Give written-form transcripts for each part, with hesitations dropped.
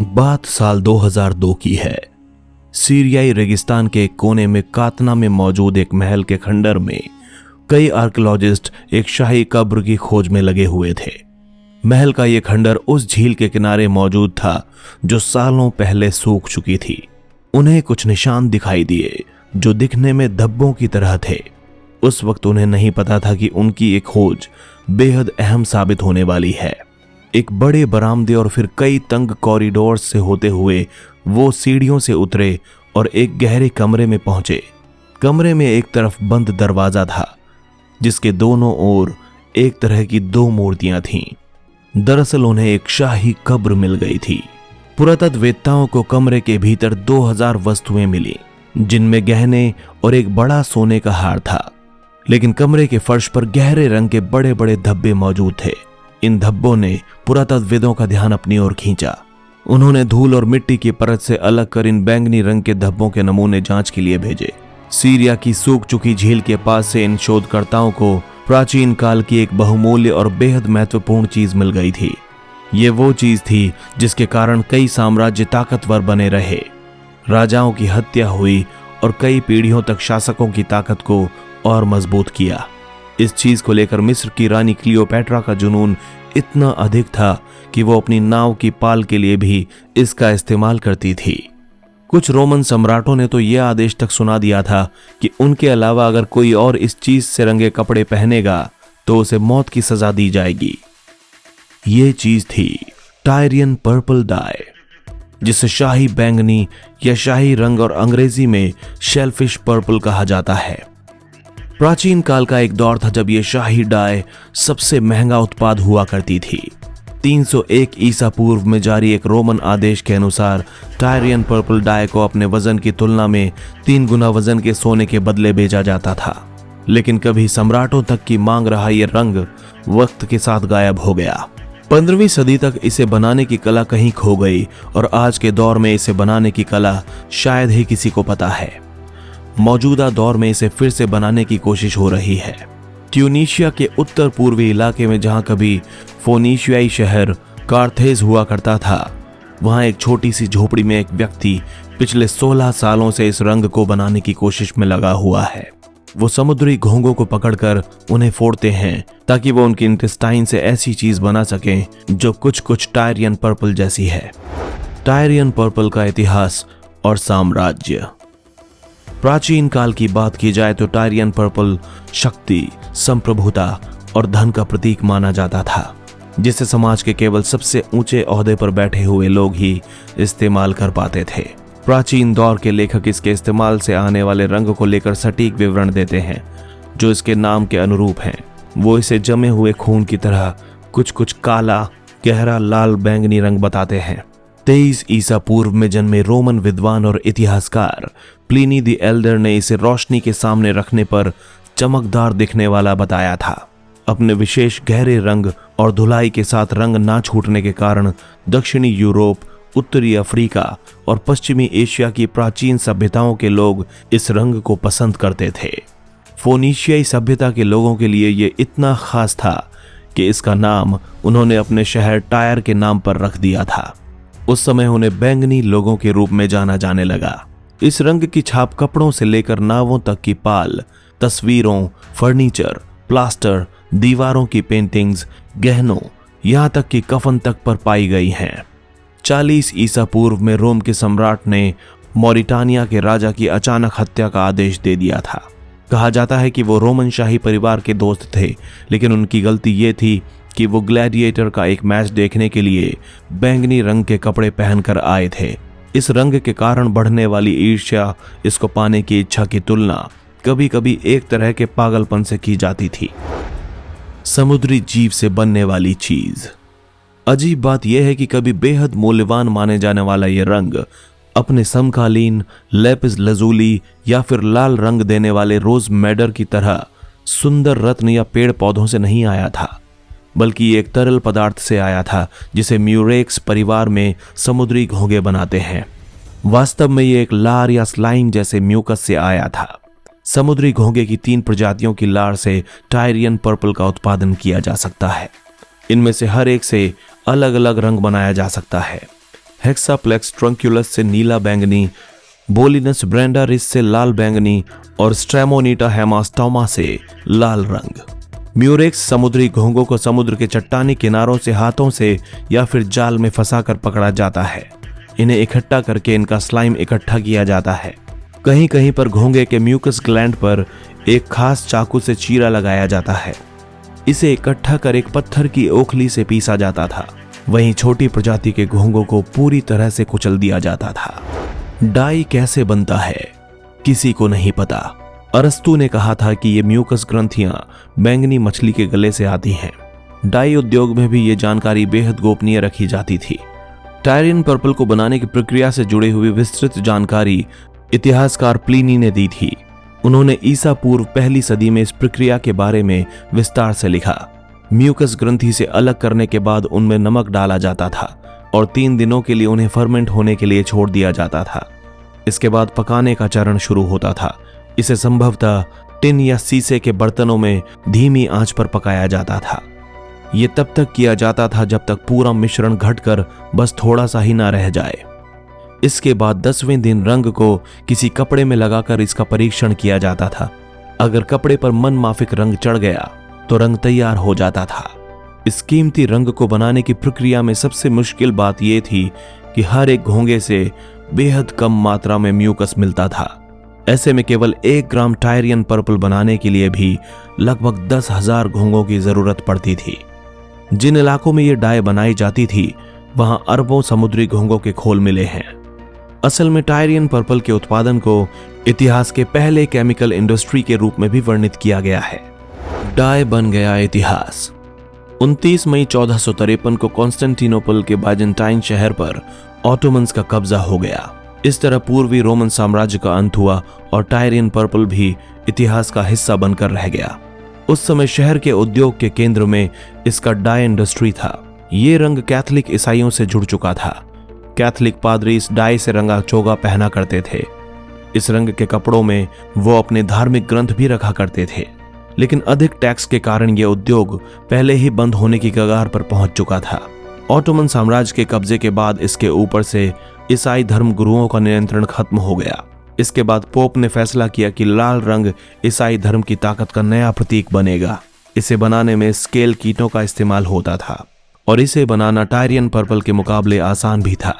बात साल 2002 की है। सीरियाई रेगिस्तान के एक कोने में कातना में मौजूद एक महल के खंडर में कई आर्कियोलॉजिस्ट एक शाही कब्र की खोज में लगे हुए थे। महल का यह खंडर उस झील के किनारे मौजूद था जो सालों पहले सूख चुकी थी। उन्हें कुछ निशान दिखाई दिए जो दिखने में धब्बों की तरह थे। उस वक्त उन्हें नहीं पता था कि उनकी एक खोज बेहद अहम साबित होने वाली है। एक बड़े बरामदे और फिर कई तंग कॉरिडोर से होते हुए वो सीढ़ियों से उतरे और एक गहरे कमरे में पहुंचे। कमरे में एक तरफ बंद दरवाजा था जिसके दोनों ओर एक तरह की दो मूर्तियां थीं। दरअसल उन्हें एक शाही कब्र मिल गई थी। पुरातत्ववेत्ताओं को कमरे के भीतर 2000 वस्तुएं मिली जिनमें गहने और एक बड़ा सोने का हार था, लेकिन कमरे के फर्श पर गहरे रंग के बड़े बड़े धब्बे मौजूद थे। इन धब्बों ने पुरातत्वविदों का ध्यान अपनी ओर खींचा। उन्होंने धूल और मिट्टी की परत से अलग कर इन बैंगनी रंग के धब्बों के नमूने जांच के लिए भेजे। सीरिया की सूख चुकी झील के पास से इन शोधकर्ताओं को प्राचीन काल की एक बहुमूल्य और बेहद महत्वपूर्ण चीज मिल गई थी। ये वो चीज थी जिसके कारण कई साम्राज्य ताकतवर बने रहे, राजाओं की हत्या हुई और कई पीढ़ियों तक शासकों की ताकत को और मजबूत किया। इस चीज को लेकर मिस्र की रानी क्लियोपैट्रा का जुनून इतना अधिक था कि वो अपनी नाव की पाल के लिए भी इसका इस्तेमाल करती थी। कुछ रोमन सम्राटों ने तो यह आदेश तक सुना दिया था कि उनके अलावा अगर कोई और इस चीज से रंगे कपड़े पहनेगा तो उसे मौत की सजा दी जाएगी। ये चीज थी टायरियन पर्पल डाई, जिसे शाही बैंगनी या शाही रंग और अंग्रेजी में शेलफिश पर्पल कहा जाता है। प्राचीन काल का एक दौर था जब यह शाही डाई सबसे महंगा उत्पाद हुआ करती थी। 301 ईसा पूर्व में जारी एक रोमन आदेश के अनुसार टायरियन पर्पल डाई को अपने वजन की तुलना में 3 गुना वजन के सोने के बदले बेचा जाता था। लेकिन कभी सम्राटों तक की मांग रहा यह रंग वक्त के साथ गायब हो गया। 15वीं सदी तक इसे बनाने की कला कहीं खो गई और आज के दौर में इसे बनाने की कला शायद ही किसी को पता है। मौजूदा दौर में इसे फिर से बनाने की कोशिश हो रही है। ट्यूनीशिया के उत्तर पूर्वी इलाके में जहां कभी फोनीशियाई शहर कार्थेज हुआ करता था, वहां एक छोटी सी झोपड़ी में एक व्यक्ति पिछले 16 सालों से इस रंग को बनाने की कोशिश में लगा हुआ है। वो समुद्री घोंघों को पकड़कर उन्हें फोड़ते हैं ताकि वो उनके इंटेस्टाइन से ऐसी चीज बना सकें जो कुछ टायरियन पर्पल जैसी है। टायरियन पर्पल का इतिहास और साम्राज्य। प्राचीन काल की बात की जाए तो टायरियन पर्पल शक्ति, संप्रभुता और धन का प्रतीक माना जाता था, जिसे समाज के केवल सबसे ऊंचे ओहदे पर बैठे हुए लोग ही इस्तेमाल कर पाते थे। प्राचीन दौर के लेखक इसके इस्तेमाल से आने वाले रंग को लेकर सटीक विवरण देते हैं जो इसके नाम के अनुरूप हैं। वो इसे जमे हुए खून की तरह कुछ काला, गहरा लाल बैंगनी रंग बताते हैं। 23 ईसा पूर्व में जन्मे रोमन विद्वान और इतिहासकार प्लिनी द एल्डर ने इसे रोशनी के सामने रखने पर चमकदार दिखने वाला बताया था। अपने विशेष गहरे रंग और धुलाई के साथ रंग ना छूटने के कारण दक्षिणी यूरोप, उत्तरी अफ्रीका और पश्चिमी एशिया की प्राचीन सभ्यताओं के लोग इस रंग को पसंद करते थे। फोनीशियाई सभ्यता के लोगों के लिए यह इतना खास था कि इसका नाम उन्होंने अपने शहर टायर के नाम पर रख दिया था। उस समय उन्हें बैंगनी लोगों के रूप में जाना जाने लगा। इस रंग की छाप कपड़ों से लेकर नावों तक की पाल, तस्वीरों, फर्नीचर, प्लास्टर, दीवारों की पेंटिंग्स, गहनों, यहां तक कि कफन तक पर पाई गई हैं। 40 ईसा पूर्व में रोम के सम्राट ने मॉरिटानिया के राजा की अचानक हत्या का आदेश दे दिया था। कहा जाता है कि वो रोमन शाही परिवार के दोस्त थे, लेकिन उनकी गलती ये थी कि वो ग्लैडिएटर का एक मैच देखने के लिए बैंगनी रंग के कपड़े पहनकर आए थे। इस रंग के कारण बढ़ने वाली ईर्ष्या, इसको पाने की इच्छा की तुलना कभी कभी एक तरह के पागलपन से की जाती थी। समुद्री जीव से बनने वाली चीज। अजीब बात यह है कि कभी बेहद मूल्यवान माने जाने वाला यह रंग अपने समकालीन लेपिस लजूली या फिर लाल रंग देने वाले रोज मैडर की तरह सुंदर रत्न या पेड़ पौधों से नहीं आया था, बल्कि ये एक तरल पदार्थ से आया था जिसे म्यूरेक्स परिवार में समुद्री घोंघे बनाते हैं। वास्तव में ये एक लार या स्लाइम जैसे म्यूकस से आया था। समुद्री घोंघे की 3 प्रजातियों की लार से टायरियन पर्पल का उत्पादन किया जा सकता है। इनमें से हर एक से अलग अलग रंग बनाया जा सकता है। हेक्साप्लेक्स ट्रंक्युलस से नीला बैंगनी, बोलिनस ब्रेंडारिस से लाल बैंगनी और स्ट्रेमोनीटा हेमास्टोमा से लाल रंग। म्यूरेक्स समुद्री घोंघों को समुद्र के चट्टानी किनारों से हाथों से या फिर जाल में फंसाकर पकड़ा जाता है। इन्हें इकट्ठा करके इनका स्लाइम इकट्ठा किया जाता है। कहीं कहीं पर घोंघे के म्यूकस ग्लैंड पर एक खास चाकू से चीरा लगाया जाता है। इसे इकट्ठा कर एक पत्थर की ओखली से पीसा जाता था। वहीं छोटी प्रजाति के घोंघों को पूरी तरह से कुचल दिया जाता था। डाई कैसे बनता है किसी को नहीं पता। अरस्तु ने कहा था कि ये म्यूकस ग्रंथियां बैंगनी मछली के गले से आती हैं। डाई उद्योग में भी ये जानकारी बेहद गोपनीय रखी जाती थी। टायरियन पर्पल को बनाने की प्रक्रिया से जुड़ी हुई विस्तृत जानकारी इतिहासकार प्लिनी ने दी थी। उन्होंने ईसा पूर्व पहली सदी में इस प्रक्रिया के बारे में विस्तार से लिखा। म्यूकस ग्रंथि से अलग करने के बाद उनमें नमक डाला जाता था और 3 दिनों के लिए उन्हें फर्मेंट होने के लिए छोड़ दिया जाता था। इसके बाद पकाने का चरण शुरू होता था। इसे संभवतः टिन या शीशे के बर्तनों में धीमी आंच पर पकाया जाता था। यह तब तक किया जाता था जब तक पूरा मिश्रण घटकर बस थोड़ा सा ही ना रह जाए। इसके बाद 10वें दिन रंग को किसी कपड़े में लगाकर इसका परीक्षण किया जाता था। अगर कपड़े पर मन माफिक रंग चढ़ गया तो रंग तैयार हो जाता था। इस कीमती रंग को बनाने की प्रक्रिया में सबसे मुश्किल बात यह थी कि हर एक घोंघे से बेहद कम मात्रा में म्यूकस मिलता था। ऐसे में केवल 1 ग्राम टायरियन पर्पल बनाने के लिए भी लगभग 10,000 घोंघों की जरूरत पड़ती थी। जिन इलाकों में ये डाई बनाई जाती थी वहां अरबों समुद्री घोंघों के खोल मिले हैं। असल में टायरियन पर्पल के उत्पादन को इतिहास के पहले केमिकल इंडस्ट्री के रूप में भी वर्णित किया गया है। डाई बन गया इतिहास। 29 मई 1453 को कॉन्स्टेंटिनोपल के बाइजेंटाइन शहर पर ऑटोमन्स का कब्जा हो गया। इस तरह पूर्वी रोमन साम्राज्य का अंत हुआ और टायरियन पर्पल भी इतिहास का हिस्सा बनकर रह गया। उस समय शहर के उद्योग के केंद्र में इसका डाई इंडस्ट्री था। ये रंग कैथोलिक ईसाइयों से जुड़ चुका था। कैथोलिक पादरी इस डाई से रंगा चोगा पहना करते थे। इस रंग के कपड़ों में वो अपने धार्मिक ग्रंथ भी रखा करते थे। लेकिन अधिक टैक्स के कारण यह उद्योग पहले ही बंद होने की कगार पर पहुंच चुका था। ऑटोमन साम्राज्य के कब्जे के बाद इसके ऊपर से ईसाई धर्म गुरुओं का नियंत्रण खत्म हो गया। इसके बाद पोप ने फैसला किया कि लाल रंग ईसाई धर्म की ताकत का नया प्रतीक बनेगा। इसे बनाने में स्केल कीटों का इस्तेमाल होता था और इसे बनाना टायरियन पर्पल के मुकाबले आसान भी था।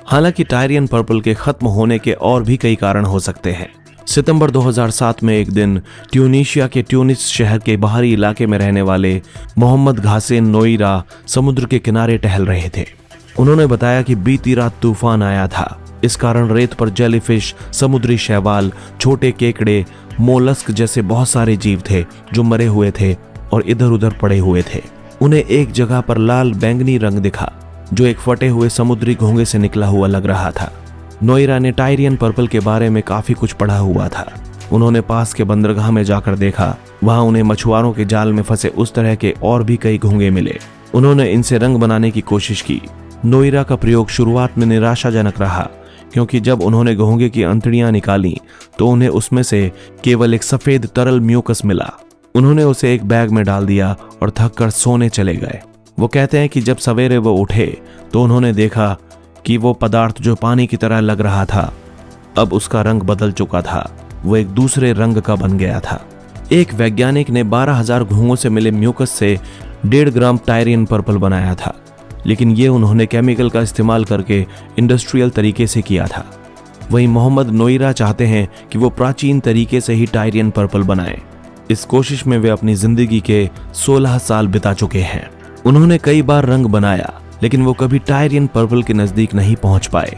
हालांकि टायरियन पर्पल के खत्म होने के और भी कई कारण हो सकते हैं। सितंबर 2007 में एक दिन ट्यूनीशिया के ट्यूनिस शहर के बाहरी इलाके में रहने वाले मोहम्मद घासेन नोईरा समुद्र के किनारे टहल रहे थे। उन्होंने बताया कि बीती रात तूफान आया था। इस कारण रेत पर जेलीफिश, समुद्री शैवाल, छोटे केकड़े, मोलस्क जैसे बहुत सारे जीव थे जो मरे हुए थे और इधर उधर पड़े हुए थे। उन्हें एक जगह पर लाल बैंगनी रंग दिखा जो एक फटे हुए समुद्री घोंघे से निकला हुआ लग रहा था। नोईरा ने टायरियन पर्पल के बारे में काफी कुछ पढ़ा हुआ था। उन्होंने पास के बंदरगाह में जाकर देखा। वहां उन्हें मछुआरों के जाल में फंसे उस तरह के और भी कई घोंघे मिले। उन्होंने इनसे रंग बनाने की कोशिश की। नोईरा का प्रयोग शुरुआत में निराशाजनक रहा क्योंकि जब उन्होंने घोंघे की अंतड़ियां निकाली तो उन्हें उसमें से केवल एक सफेद तरल म्यूकस मिला। उन्होंने उसे एक बैग में डाल दिया और थककर सोने चले गए। वो कहते हैं कि जब सवेरे वो उठे तो उन्होंने देखा कि वो पदार्थ जो पानी की तरह लग रहा था अब उसका रंग बदल चुका था। वो एक दूसरे रंग का बन गया था। एक वैज्ञानिक ने 12,000 घोंघों से मिले म्यूकस से 1.5 ग्राम टायरियन पर्पल बनाया था, लेकिन ये उन्होंने केमिकल का इस्तेमाल करके इंडस्ट्रियल तरीके से किया था। वहीं मोहम्मद नोईरा चाहते हैं कि वो प्राचीन तरीके से ही टायरियन पर्पल बनाएं। इस कोशिश में वे अपनी जिंदगी के 16 साल बिता चुके हैं। उन्होंने कई बार रंग बनाया लेकिन वो कभी टायरियन पर्पल के नजदीक नहीं पहुंच पाए।